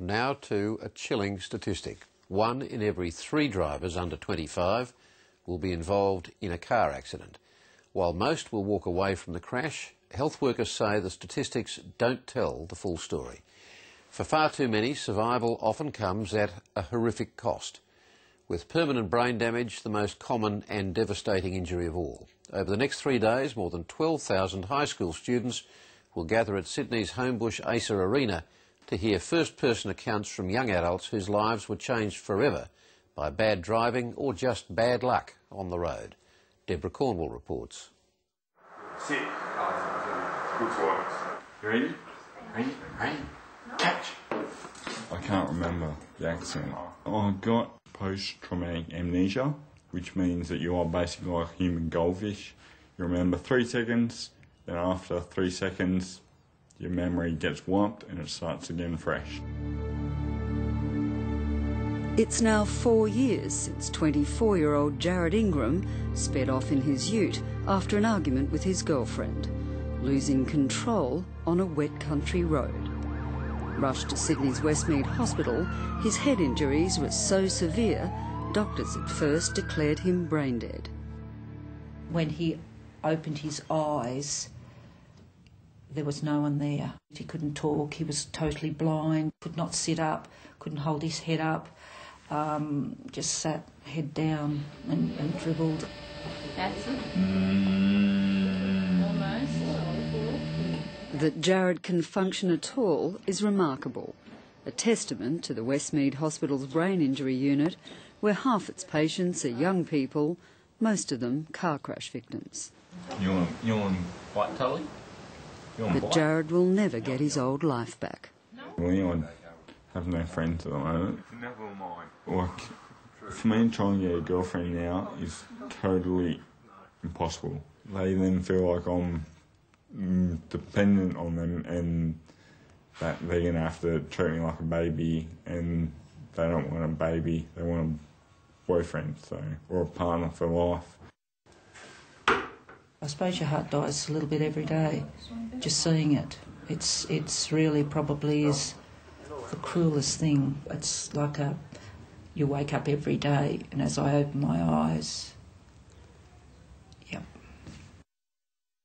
Now to a chilling statistic. 1 in every 3 drivers under 25 will be involved in a car accident. While most will walk away from the crash, health workers say the statistics don't tell the full story. For far too many, survival often comes at a horrific cost, with permanent brain damage the most common and devastating injury of all. Over the next 3 days, more than 12,000 high school students will gather at Sydney's Homebush Acer Arena to hear first-person accounts from young adults whose lives were changed forever by bad driving or just bad luck on the road. Deborah Cornwall reports. Sit. Good works. You ready? Ready? Catch! I can't remember the accident. I got post-traumatic amnesia, which means that you are basically like a human goldfish. You remember 3 seconds, then after 3 seconds, your memory gets wiped and it starts again fresh. It's now 4 years since 24-year-old Jared Ingram sped off in his ute after an argument with his girlfriend, losing control on a wet country road. Rushed to Sydney's Westmead Hospital, his head injuries were so severe, doctors at first declared him brain dead. When he opened his eyes, there was no one there. He couldn't talk, he was totally blind, could not sit up, couldn't hold his head up, just sat head down and dribbled. That's it. Almost. That Jared can function at all is remarkable, a testament to the Westmead Hospital's brain injury unit, where half its patients are young people, most of them car crash victims. You on white telly? But Jared will never get his old life back. I have no friends at the moment. Never mind. Like, for me to try and get a girlfriend now is totally impossible. They then feel like I'm dependent on them and that they're going to have to treat me like a baby, and they don't want a baby, they want a boyfriend, or a partner for life. I suppose your heart dies a little bit every day, just seeing it. It's really probably is the cruelest thing. It's like you wake up every day, and as I open my eyes, yep.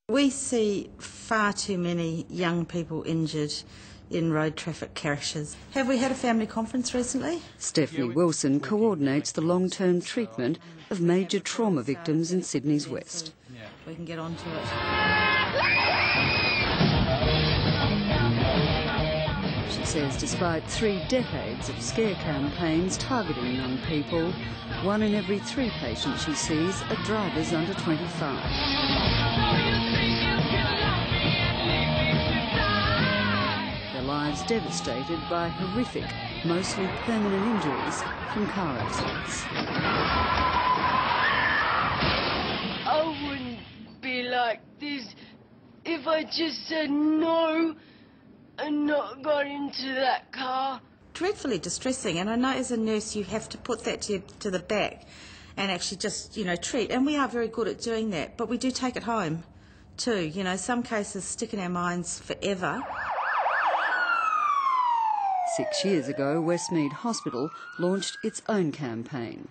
We see far too many young people injured in road traffic crashes. Have we had a family conference recently? Stephanie Wilson coordinates the long-term treatment of major trauma victims in Sydney's West. We can get on to it. She says despite 3 decades of scare campaigns targeting young people, 1 in every 3 patients she sees are drivers under 25. Their lives devastated by horrific, mostly permanent injuries from car accidents. I wouldn't be like this if I just said no and not got into that car. Dreadfully distressing, and I know as a nurse you have to put that to the back and actually just, treat, and we are very good at doing that, but we do take it home too. Some cases stick in our minds forever. 6 years ago, Westmead Hospital launched its own campaign,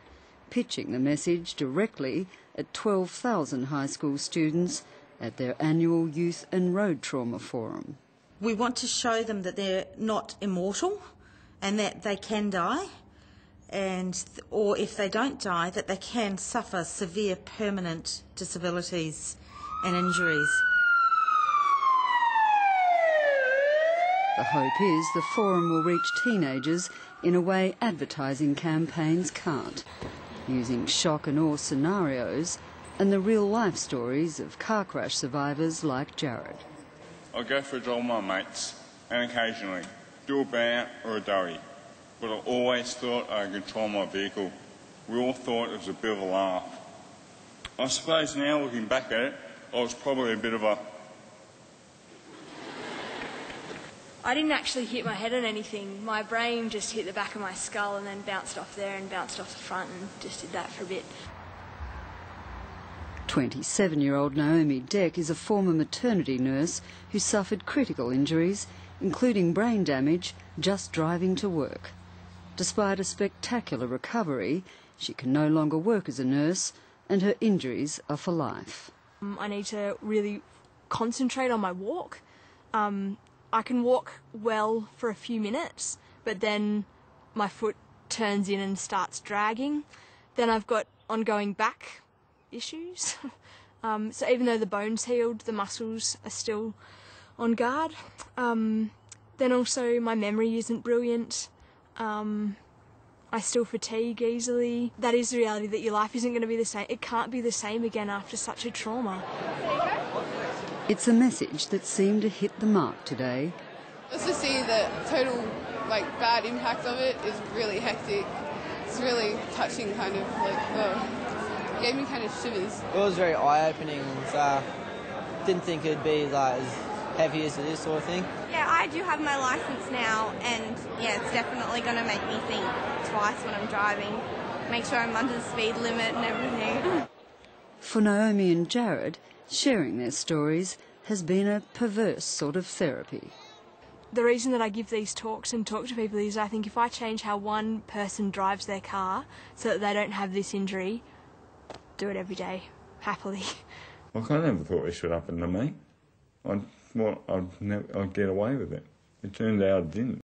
pitching the message directly at 12,000 high school students at their annual Youth and Road Trauma Forum. We want to show them that they're not immortal and that they can die, or if they don't die, that they can suffer severe permanent disabilities and injuries. The hope is the forum will reach teenagers in a way advertising campaigns can't, using shock and awe scenarios and the real-life stories of car crash survivors like Jared. I go for a drive with my mates, and occasionally do a burnout or a doughy, but I always thought I could control my vehicle. We all thought it was a bit of a laugh. I suppose now, looking back at it, I was probably a bit of a... I didn't actually hit my head on anything. My brain just hit the back of my skull and then bounced off there and bounced off the front and just did that for a bit. 27-year-old Naomi Deck is a former maternity nurse who suffered critical injuries including brain damage just driving to work. Despite a spectacular recovery, she can no longer work as a nurse and her injuries are for life. I need to really concentrate on my walk. I can walk well for a few minutes, but then my foot turns in and starts dragging. Then I've got ongoing back issues. So even though the bone's healed, the muscles are still on guard. Then also my memory isn't brilliant. I still fatigue easily. That is the reality, that your life isn't going to be the same. It can't be the same again after such a trauma. It's a message that seemed to hit the mark today. Just to see the total bad impact of it is really hectic. It's really touching, kind of gave me kind of shivers. It was very eye-opening. So didn't think it'd be as heavy as it is, sort of thing. Yeah, I do have my licence now, and yeah, it's definitely going to make me think twice when I'm driving. Make sure I'm under the speed limit and everything. For Naomi and Jared, sharing their stories has been a perverse sort of therapy. The reason that I give these talks and talk to people is I think if I change how one person drives their car so that they don't have this injury, do it every day, happily. Like, I never thought this would happen to me. I'd get away with it. It turned out I didn't.